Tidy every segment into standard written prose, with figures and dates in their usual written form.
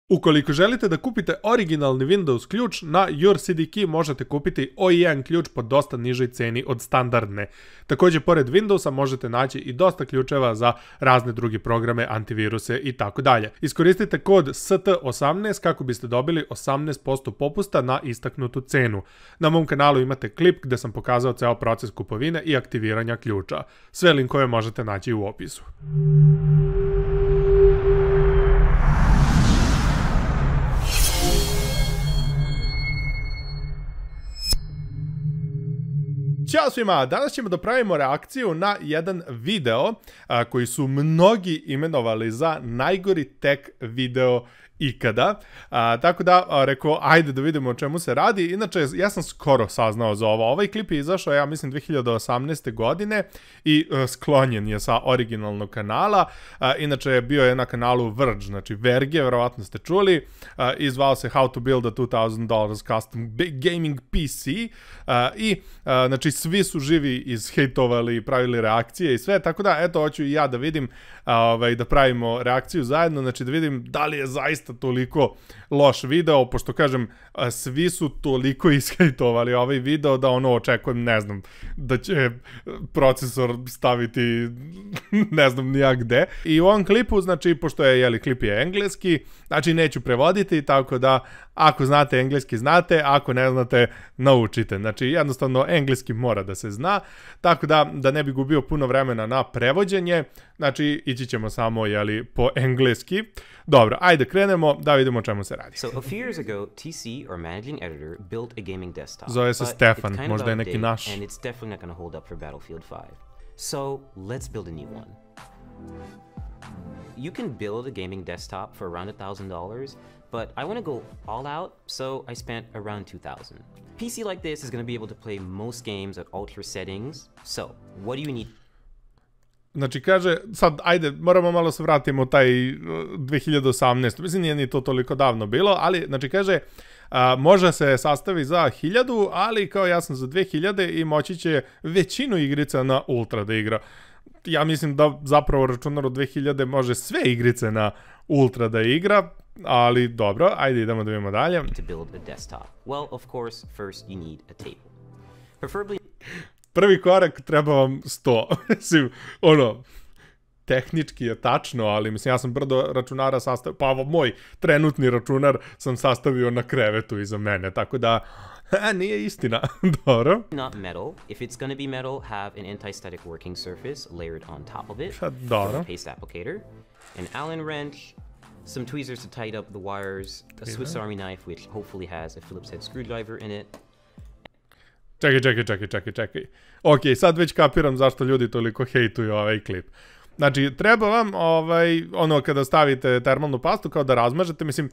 Ukoliko želite da kupite originalni Windows ključ, na Your CD Key možete kupiti OEM ključ po dosta nižoj ceni od standardne. Također, pored Windowsa možete naći i dosta ključeva za razne druge programe, antiviruse i tako dalje. Iskoristite kod ST18 kako biste dobili 18% popusta na istaknutu cenu. Na mom kanalu imate klip gdje sam pokazao ceo proces kupovine i aktiviranja ključa. Sve linkove možete naći u opisu. Ćao svima, danas ćemo da pravimo reakciju na jedan video koji su mnogi imenovali za najgori tech video ikada. Tako da, rekao, ajde da vidimo o čemu se radi. Inače, ja sam skoro saznao za ovo. Ovaj klip je izašao, ja mislim, 2018. godine i sklonjen je sa originalnog kanala. Inače, bio je na kanalu Verge, znači Verge, verovatno ste čuli. I zvao se How to Build a $2,000 Custom Gaming PC. I, znači, svi su živi izhejtovali i pravili reakcije i sve. Tako da, eto, hoću i ja da vidim, da pravimo reakciju zajedno. Znači, da vidim da li je zaista toliko loš video, pošto kažem, svi su toliko ishejtovali ovaj video da ono očekujem, ne znam, da će procesor staviti ne znam nija gde. I u ovom klipu, znači, pošto je, jeli, klip je engleski, znači neću prevoditi, tako da ako znate engleski znate, ako ne znate naučite. Znači jednostavno engleski mora da se zna, tako da ne bi gubio puno vremena na prevođenje, znači ići ćemo samo, jeli, po engleski. Dobro, ajde krenemo da vidimo o čemu se radi. So a few years ago, TC, or managing editor, built a gaming desktop. Zove se Stefan, možda je neki naš. And it's definitely not going to hold up for Battlefield 5. So let's build a new one. You can build a gaming desktop for around $1,000, but I want to go all out, so I spent around $2,000. PC like this is going to be able to play most games at ultra settings. So what do you need? Znači kaže, sad ajde, moramo malo se vratimo u taj 2018. Mislim, nije ni to toliko davno bilo, ali znači kaže, može se sastavi za 1000, ali kao ja sam za 2000 i moći će većinu igrica na ultra da igra. Ja mislim da zapravo računar od 2000 može sve igrice na ultra da igra, ali dobro, ajde idemo da vidimo dalje. To build a desktop. Well, of course, first you need a table. Preferably prvi korak treba vam 100. Mislim, ono, tehnički je tačno, ali mislim, ja sam brdo računara sastavio, pa moj trenutni računar sam sastavio na krevetu iza mene, tako da, nije istina. Dobro. Not metal. If it's going to be metal, have an anti-static working surface layered on top of it. Dobro. A paste applicator, an Allen wrench, some tweezers to tighten up the wires, a Swiss Army knife which hopefully has a Phillips head screwdriver in it. Čekaj. Ok, sad već kapiram zašto ljudi toliko hejtuju ovaj klip. Znači, treba vam, ono, kada stavite termalnu pastu, kao da razmažete, mislim,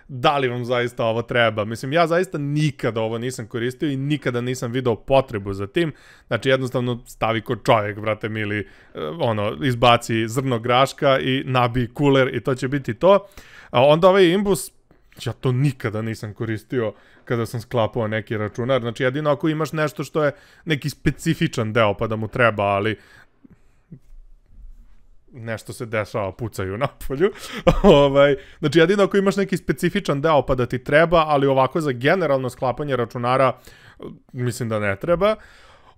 da li vam zaista ovo treba? Mislim, ja zaista nikada ovo nisam koristio i nikada nisam video potrebu za tim. Znači, jednostavno stavi ko čovjek, brate mili, ono, izbaci zrno graška i nabiji kuler i to će biti to. A onda ovaj imbus, ja to nikada nisam koristio kada sam sklapao neki računar. Znači, jedino ako imaš nešto što je neki specifičan deo pa da mu treba, ali nešto se dešava, pucaju napolju. Znači, jedino ako imaš neki specifičan deo pa da ti treba, ali ovako za generalno sklapanje računara mislim da ne treba.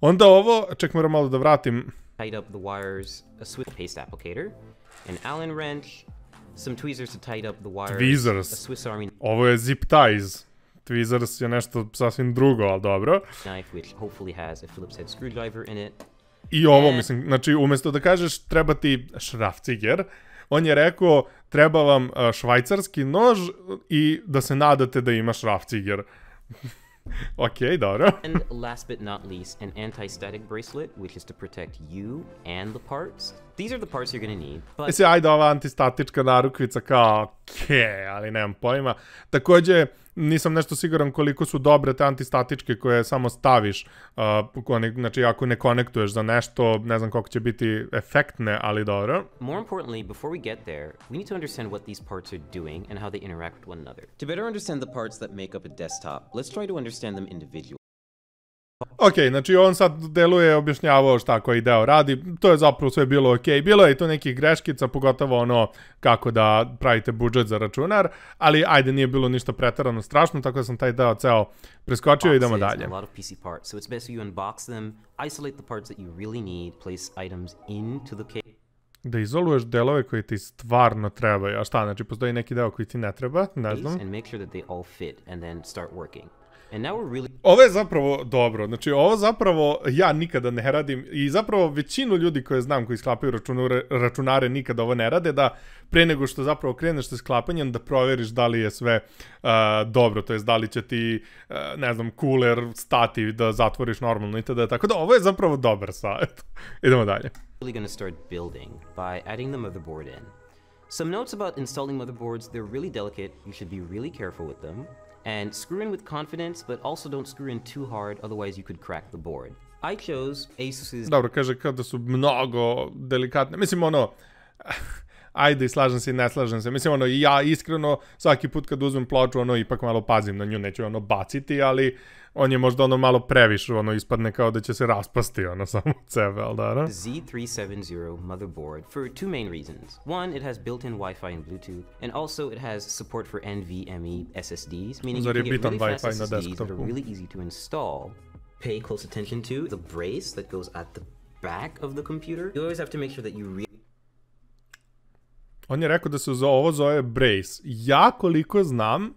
Onda ovo, ček, moram malo da vratim. Tight up the wires, a Swiss paste applicator, an Allen wrench, some tweezers to tighten up the wires. Tweezers. A Swiss Army ovo je zip ties. Tweezers je nešto sasvim drugo, ali dobro. Knife which hopefully has a Phillips head screwdriver in it. I ovo, mislim, znači, umjesto da kažeš treba ti šrafciger, on je rekao treba vam švajcarski nož i da se nadate da ima šrafciger. Ok, dobro. And last but not least, an anti-static bracelet, which is to protect you and the parts. These are the parts you're going to need. But mislim, ajde, ova antistatička narukvica kao, okej, ali nemam pojma. Također, nisam nešto siguran koliko su dobre te antistatičke koje samo staviš, znači ako ne konektuješ za nešto, ne znam koliko će biti efektne, ali dobro. More importantly, before we get there, we need to understand what these parts are doing and how they interact with one another. To better understand the parts that make up a desktop, let's try to understand them individually. Ok, znači on sad deluje objašnjavao šta koji deo radi, to je zapravo sve bilo ok, bilo je i tu nekih greškica, pogotovo ono kako da pravite budžet za računar, ali ajde nije bilo ništa preterano strašno, tako da sam taj deo ceo preskočio i idemo dalje. Da izoluješ delove koji ti stvarno trebaju, a šta, znači postoji neki deo koji ti ne treba, ne znam. Ovo je zapravo dobro, znači ovo zapravo ja nikada ne radim i zapravo većinu ljudi koje znam koji sklapaju računare nikada ovo ne rade, da pre nego što zapravo kreneš sa sklapanjem da proveriš da li je sve dobro, to jest da li će ti, ne znam, cooler stati da zatvoriš normalno i tada, tako da ovo je zapravo dobar savjet. Idemo dalje. Some notes about installing motherboards, they're really delicate, you should be really careful with them. And screw in with confidence, but also don't screw in too hard, otherwise you could crack the board. I chose Asus's... Dobro, kaže kao da su mnogo delikatne. Mislim, ono, ajde, slažem se i ne slažem se. Mislim, ono, ja iskreno, svaki put kad uzmem ploču, ono, ipak malo pazim na nju, neću ono baciti, ali on je možda ono malo previše, ono, ispadne kao da će se raspasti, ono, samo od sebe, ali da, no? Z370 motherboard for two main reasons. One, it has built-in Wi-Fi and Bluetooth, and also it has support for NVMe SSDs, meaning you can get really fast SSDs that are really easy to install. Pay close attention to the brace that goes at the back of the computer. You always have to make sure that you really... On je rekao da se ovo zove brace. Ja koliko znam,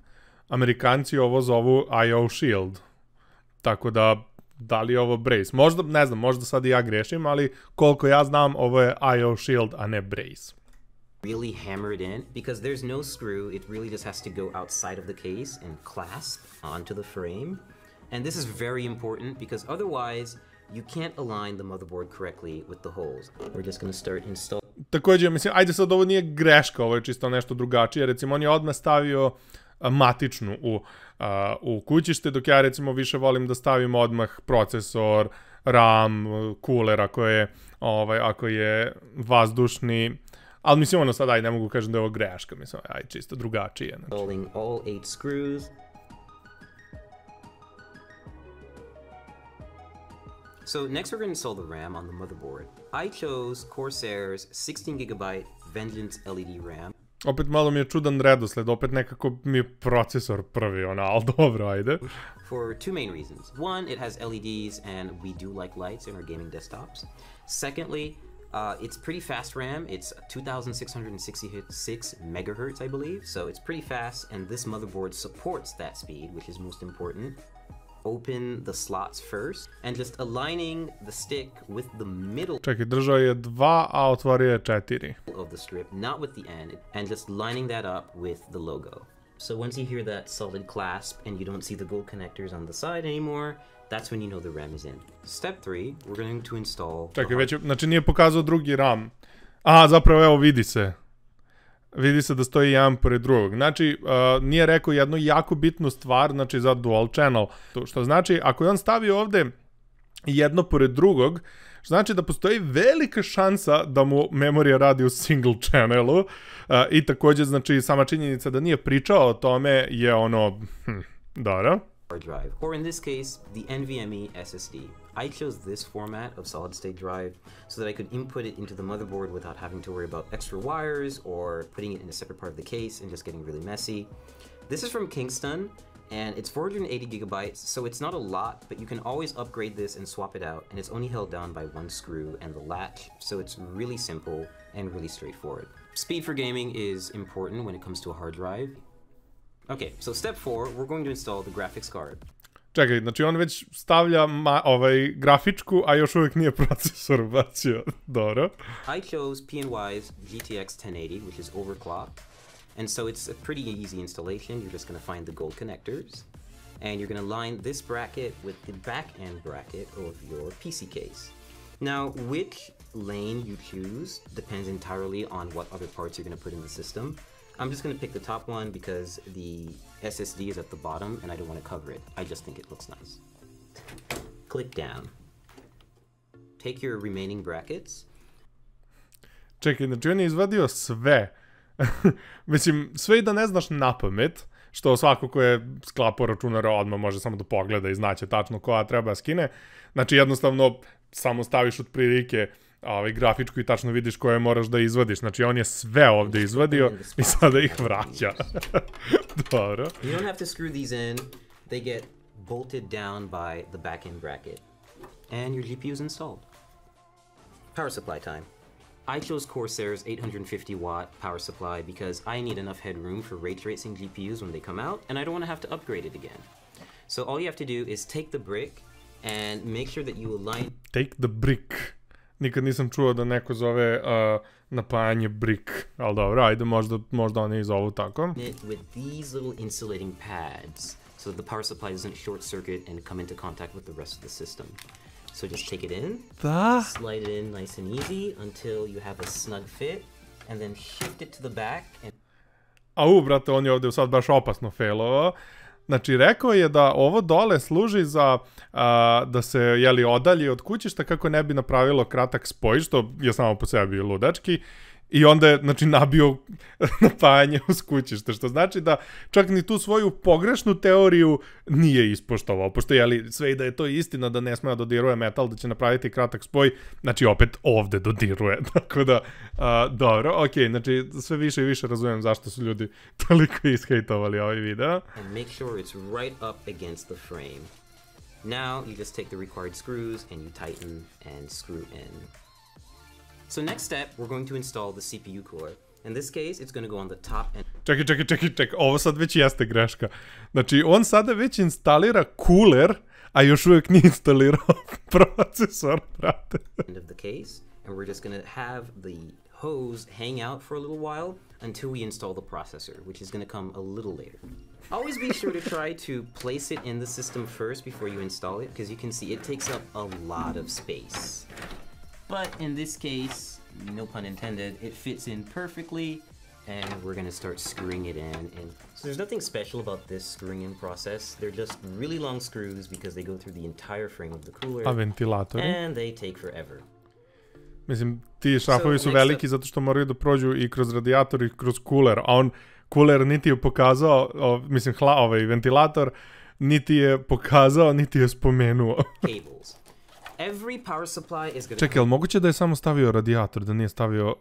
Amerikanci ovo zovu IO shield. Tako da li je ovo brace? Možda, ne znam, možda sad i ja grešim, ali koliko ja znam, ovo je IO shield, a ne brace. Really hammer it in, because there's no screw, it really just has to go outside of the case and clasp onto the frame. And this is very important, because otherwise, you can't align the motherboard correctly with the holes. We're just going to start installing. Također, mislim, ajde sad, ovo nije greška, ovo je čisto nešto drugačije. Recimo, on je odmah stavio matičnu u kućište, dok ja recimo više volim da stavim odmah procesor, RAM, cooler ako je vazdušni, ali mislim ono sad, aj ne mogu kažem da je ovo greška, mislim, aj čisto drugačije. Installing all 8 screws. So next we're going to install the RAM on the motherboard. I chose Corsair's 16GB Vengeance LED RAM. Opet malo mi je čudan redosled, opet nekako mi je procesor prvi, ali dobro, ajde. For two main reasons. One, it has LEDs and we do like lights in our gaming desktops. Secondly, it's pretty fast RAM. It's 2666 megahertz, I believe. So it's pretty fast, and this motherboard supports that speed, which is most important. Open the slots first and just aligning the stick with the middle. Čekaj, držao je 2, a otvorio je 4. Of the strip, not with the end, and just lining that up with the logo. So once you hear that solid clasp and you don't see the gold connectors on the side anymore, that's when you know the RAM is in. Step 3, we're going to install... Čekaj, već, znači nije pokazao drugi RAM. A, zapravo, evo, vidi se. Vidi se da stoji jedan pored drugog. Znači, nije rekao jednu jako bitnu stvar, znači za dual channel. Što znači, ako je on stavio ovde jedno pored drugog, znači da postoji velika šansa da mu memorija radi u single channelu. I također, znači, sama činjenica da nije pričao o tome je ono, dobro. Drive, or in this case, the NVMe SSD. I chose this format of solid-state drive so that I could input it into the motherboard without having to worry about extra wires or putting it in a separate part of the case and just getting really messy. This is from Kingston, and it's 480 gigabytes, so it's not a lot, but you can always upgrade this and swap it out, and it's only held down by one screw and the latch, so it's really simple and really straightforward. Speed for gaming is important when it comes to a hard drive. Okay, so step 4, we're going to install the graphics card. Čekaj, znači on već stavlja grafičku, a još uvijek nije procesor bacio. Dobro. I chose PNY's GTX 1080, which is overclocked. And so it's a pretty easy installation. You're just going to find the gold connectors. And you're going to line this bracket with the back end bracket of your PC case. Now, which lane you choose depends entirely on what other parts you're going to put in the system. I'm just going to pick the top one because the SSD is at the bottom and I don't want to cover it. I just think it looks nice. Click down. Take your remaining brackets. Čekaj, znači on je izvadio sve. Mislim, sve i da ne znaš napamet, što svako ko je sklapao računare odmah može samo da pogleda i znaće tačno koja treba skine. Znači jednostavno samo staviš otprilike grafičku i tačno vidiš koje moraš da izvadiš. Znači on je sve ovde izvadio i sada ih vraća. Dobro. You don't have to screw these in. They get bolted down by the back-end bracket. And your GPU is installed. Power supply time. I chose Corsair's 850 watt power supply because I need enough headroom for ray tracing GPUs when they come out, and I don't want to have to upgrade it again. So all you have to do is take the brick and make sure that you align... Take the brick. Nikad nisam čuo da neko zove napajanje brick, ali dobro, ajde, možda oni i zovu tako. ...with these little insulating pads, so that the power supply doesn't short circuit and come into contact with the rest of the system. So just take it in, slide it in nice and easy until you have a snug fit, and then shift it to the back. Brate, on je ovdje sad baš opasno failovao. Znači, rekao je da ovo dole služi za da se, jeli, odalji od kućišta kako ne bi napravilo kratak spoj, što je samo po sebi ludački. I onda je, znači, nabio napajanje uz kućište, što znači da čak ni tu svoju pogrešnu teoriju nije ispoštovao. Pošto, jeli, sve i da je to istina da ne sme da dodiruje metal, da će napraviti kratak spoj, znači opet ovde dodiruje. Tako da, dobro, okej, znači sve više i više razumijem zašto su ljudi toliko ishejtovali ovaj video. And make sure it's right up against the frame. Now you just take the required screws and you tighten and screw in. So next step, we're going to install the CPU cooler. In this case, it's going to go on the top and... Čekaj, ovo sad već jeste greška. Znači, on sada već instalira cooler, a još uvijek nije instalirao procesor, brate. ...end of the case, and we're just going to have the hose hang out for a little while until we install the processor, which is going to come a little later. Always be sure to try to place it in the system first before you install it, because you can see it takes up a lot of space. But in this case, no pun intended, it fits in perfectly, and we're gonna start screwing it in. And so there's nothing special about this screwing in process. They're just really long screws because they go through the entire frame of the cooler. A ventilatori? And they take forever. Mislim, ti šrafovi su veliki zato što moraju da prođu i kroz radijator i kroz cooler, a on cooler niti je pokazao, mislim, ventilator, niti je pokazao, niti je spomenuo. Cables. Every power supply is going to... Čekaj, ali moguće da je samo stavio radijator, da nije stavio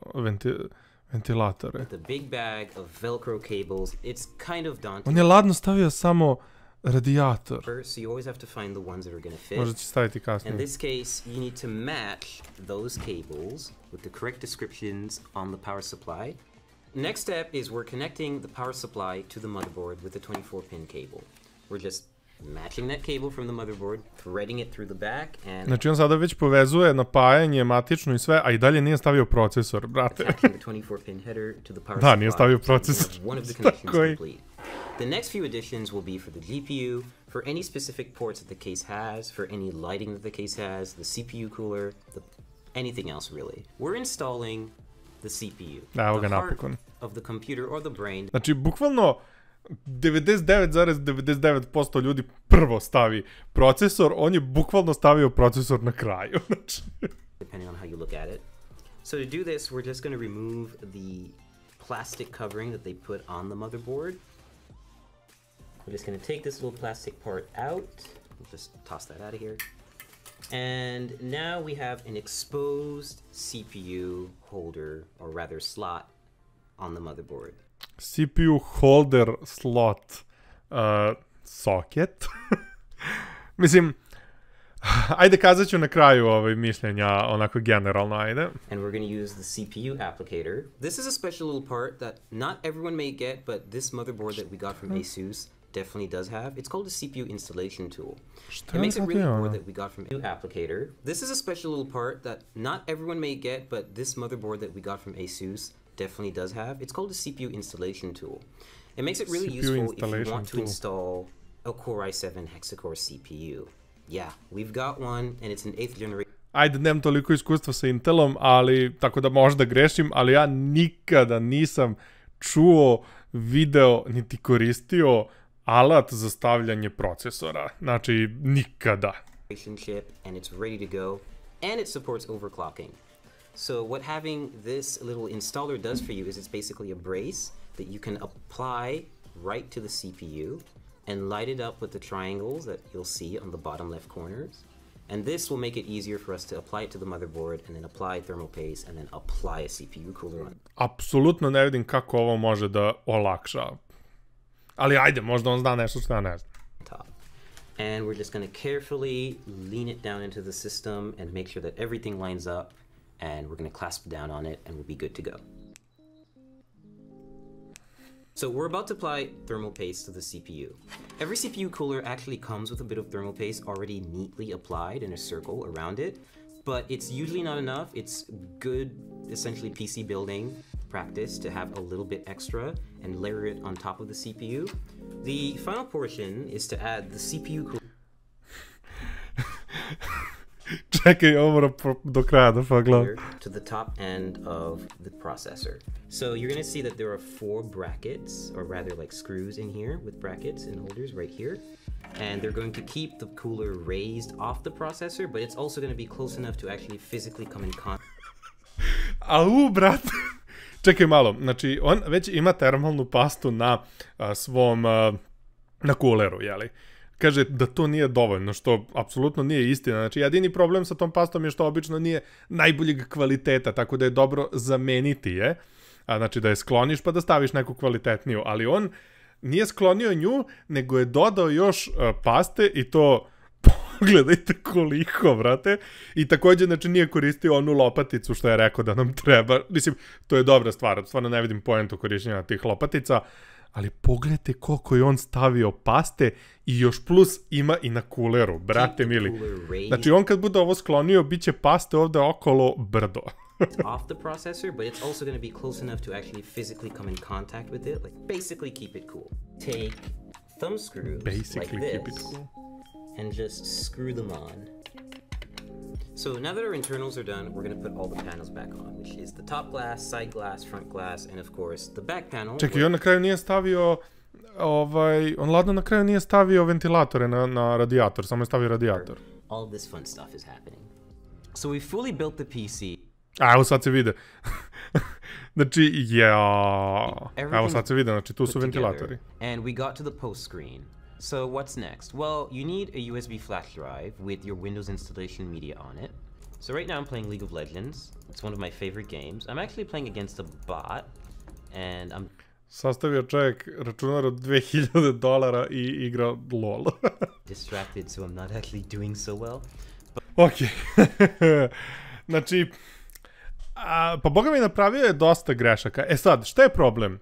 ventilatore? The big bag of Velcro cables, it's kind of daunting. On je ladno stavio samo radijator. So you always have to find the ones that are going to fit. Možda će staviti kasnije. In this case, you need to match those cables with the correct descriptions on the power supply. Next step is we're connecting the power supply to the motherboard with a 24-pin cable. We're just matching that cable from the motherboard, threading it through the back, and... Znači on sada već povezuje napajanje, matično i sve, a i dalje nije stavio procesor, brate. Attaching the 24-pin header to the power supply. Da, nije stavio procesor. One of the connections complete. The next few additions will be for the GPU, for any specific ports that the case has, for any lighting that the case has, the CPU cooler, anything else really. We're installing the CPU, the heart of the computer or the brain. Znači, bukvalno 99,99% ljudi prvo stavi procesor, on je bukvalno stavio procesor na kraju. Depending on how you look at it. So to do this, we're just going to remove the plastic covering that they put on the motherboard. We're just going to take this little plastic part out. We'll just toss that out of here. And now we have an exposed CPU holder, or rather slot, on the motherboard. CPU holder slot socket. Mislim, ajde kazat ću na kraju mišljenja onako generalno, ajde. And we're going to use the CPU applicator. This is a special little part that not everyone may get, but this motherboard that we got from ASUS definitely does have. It's called a CPU installation tool. It makes it really cool that we got from CPU applicator. This is a special little part that not everyone may get, but this motherboard that we got from ASUS definitely does have. It's called a CPU installation tool. It makes it really useful if you want to install a Core i7 hexa-core CPU. Yeah, we've got one, and it's an 8th generation. Ajde, nemam toliko iskustva sa Intelom, ali tako da možda grešim, ali ja nikada nisam čuo, video, niti koristio alat za stavljanje procesora. Znači, nikada. And it's ready to go, and it supports overclocking. So what having this little installer does for you is it's basically a brace that you can apply right to the CPU and light it up with the triangles that you'll see on the bottom left corners. And this will make it easier for us to apply it to the motherboard and then apply thermal paste and then apply a CPU cooler on it. Apsolutno ne vidim kako ovo može da olakša. Ali ajde, možda on zna nešto što ja ne znam. And we're just going to carefully lean it down into the system and make sure that everything lines up, and we're going to clasp down on it and we'll be good to go. So we're about to apply thermal paste to the CPU. Every CPU cooler actually comes with a bit of thermal paste already neatly applied in a circle around it, but it's usually not enough. It's good, essentially PC building practice to have a little bit extra and layer it on top of the CPU. The final portion is to add the CPU cooler. Čekaj, ovo do kraja da pogledam. To the top end of the processor. So you're going to see that there are 4 brackets, or rather like screws in here with brackets and holders right here. And they're going to keep the cooler raised off the processor, but it's also going to be close enough to actually physically come in contact. Au, brate. Čekaj malo, znači on već ima termalnu pastu na svom, na kuleru, jeli? Kaže da to nije dovoljno, što apsolutno nije istina. Znači, jedini problem sa tom pastom je što obično nije najboljeg kvaliteta, tako da je dobro zameniti je. Znači, da je skloniš pa da staviš neku kvalitetniju, ali on nije sklonio nju, nego je dodao još paste i to... Pogledajte koliko, brate. I također, znači, nije koristio onu lopaticu što je rekao da nam treba. Mislim, to je dobra stvar. Stvarno ne vidim poentu korišćenja tih lopatica. Ali pogledajte koliko je on stavio paste i još plus ima i na kuleru, brate mili. Znači, on kad bude ovo sklonio, bit će paste ovde okolo brdo. Off the processor, but it's also going to be close enough to actually physically come in contact with it. Like, basically keep it cool. Take thumb screws like this. And just screw them on. So now that our internals are done, we're going to put all the panels back on, which is the top glass, side glass, front glass, and of course the back panel. Čekaj, on na kraju nije stavio, on ladno na kraju nije stavio ventilatore na radijator, samo je stavio radijator. All this fun stuff is happening. So we fully built the PC. Evo sad se vide. Znači, evo sad se vide, znači tu su ventilatori. And we got to the post screen. So what's next? Well, you need a USB flash drive with your Windows installation media on it. So right now I'm playing League of Legends. It's one of my favorite games. I'm actually playing against a bot, and I'm... Sastavio čovjek računar od $2000 i igra LOL. distracted, so I'm not actually doing so well. Ok. Znači, pa boga mi napravio je dosta grešaka. E sad, šta je problem?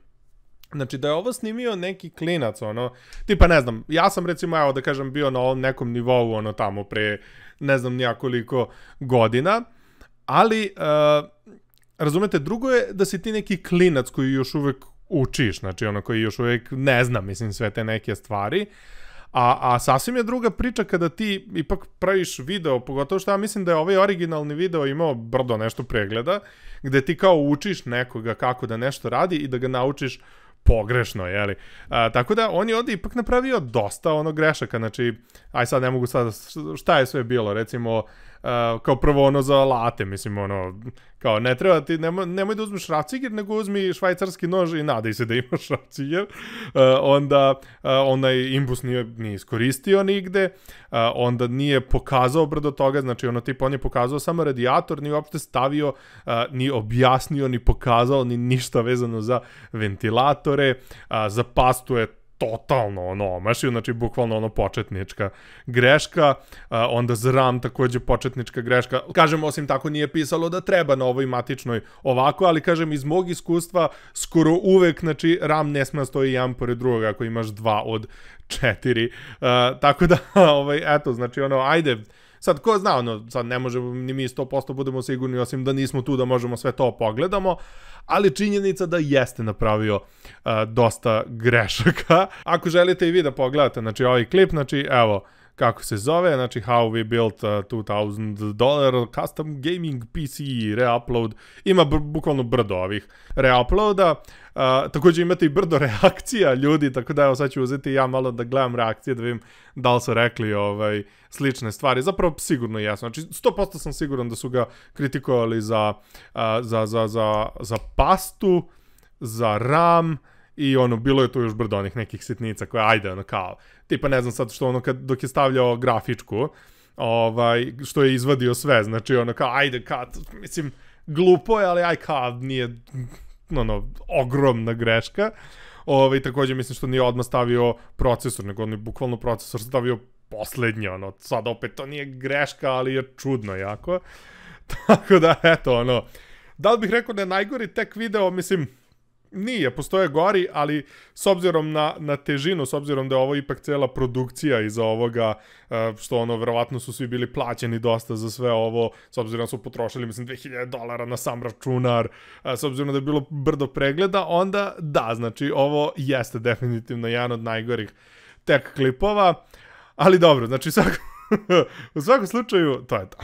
Znači, da je ovo snimio neki klinac, ono, tipa, ne znam, ja sam recimo, evo da kažem, bio na ovom nekom nivou, ono, tamo, pre, ne znam, nijakoliko godina, ali, razumete, drugo je da si ti neki klinac koji još uvek učiš, znači, ono, koji još uvek ne zna, mislim, sve te neke stvari, a sasvim je druga priča kada ti ipak praviš video, pogotovo što ja mislim da je ovaj originalni video imao brdo nešto pregleda, gde ti kao učiš nekoga kako da nešto radi i da ga naučiš pogrešno, jeli? Tako da, on je ovdje ipak napravio dosta ono grešaka, znači, aj sad ne mogu sad, šta je sve bilo, recimo, kao prvo ono za alate, mislim, ono, kao ne treba ti, nemoj da uzmeš šrafciger, nego uzmi švajcarski nož i nadaj se da imaš šrafciger, onda onaj imbus nije iskoristio nigde, onda nije pokazao brdo toga, znači, ono, tipa, on je pokazao samo radijator, nije uopšte stavio, ni objasnio, ni pokazao, ni ništa vezano za ventilatore, za pastu je totalno ono omašio, znači bukvalno ono početnička greška, onda za RAM također početnička greška. Kažem, osim tako nije pisalo da treba na ovoj matičnoj ovako, ali kažem, iz mog iskustva skoro uvek, znači RAM ne sme stoji jedan pored drugoga ako imaš 2 od 4. Tako da, eto, znači ono, ajde, sad, ko zna, ono, sad ne možemo ni mi 100% budemo sigurni, osim da nismo tu da možemo sve to pogledamo, ali činjenica da jeste napravio dosta grešaka. Ako želite i vi da pogledate, znači, ovaj klip, znači, evo, kako se zove, znači, How we built $2,000 custom gaming PC reupload, ima bukvalno brdo ovih reuploada, također imate i brdo reakcija ljudi, tako da evo sad ću uzeti ja malo da gledam reakcije, da vidim da li su rekli slične stvari, zapravo sigurno jesno, znači 100% sam siguran da su ga kritikovali za pastu, za RAM i ono, bilo je tu još brdo onih nekih sitnica koje, ajde, ono, kao, tipa ne znam sad što ono, dok je stavljao grafičku, što je izvadio sve, znači ono, kao, ajde, kao, mislim, glupo je, ali aj, kao, nije, ono, ogromna greška. Također mislim što nije odmah stavio procesor, nego on je bukvalno procesor stavio poslednje, ono, sad opet to nije greška, ali je čudno jako. Tako da, eto, ono, da li bih rekao da je najgori tek video, mislim, nije, postoje gori, ali s obzirom na težinu, s obzirom da je ovo ipak cela produkcija iza ovoga, što ono, verovatno su svi bili plaćeni dosta za sve ovo, s obzirom da su potrošili, mislim, $2000 na sam računar, s obzirom da je bilo brdo pregleda, onda da, znači, ovo jeste definitivno jedan od najgorih tek klipova, ali dobro, znači, u svakom slučaju, to je to.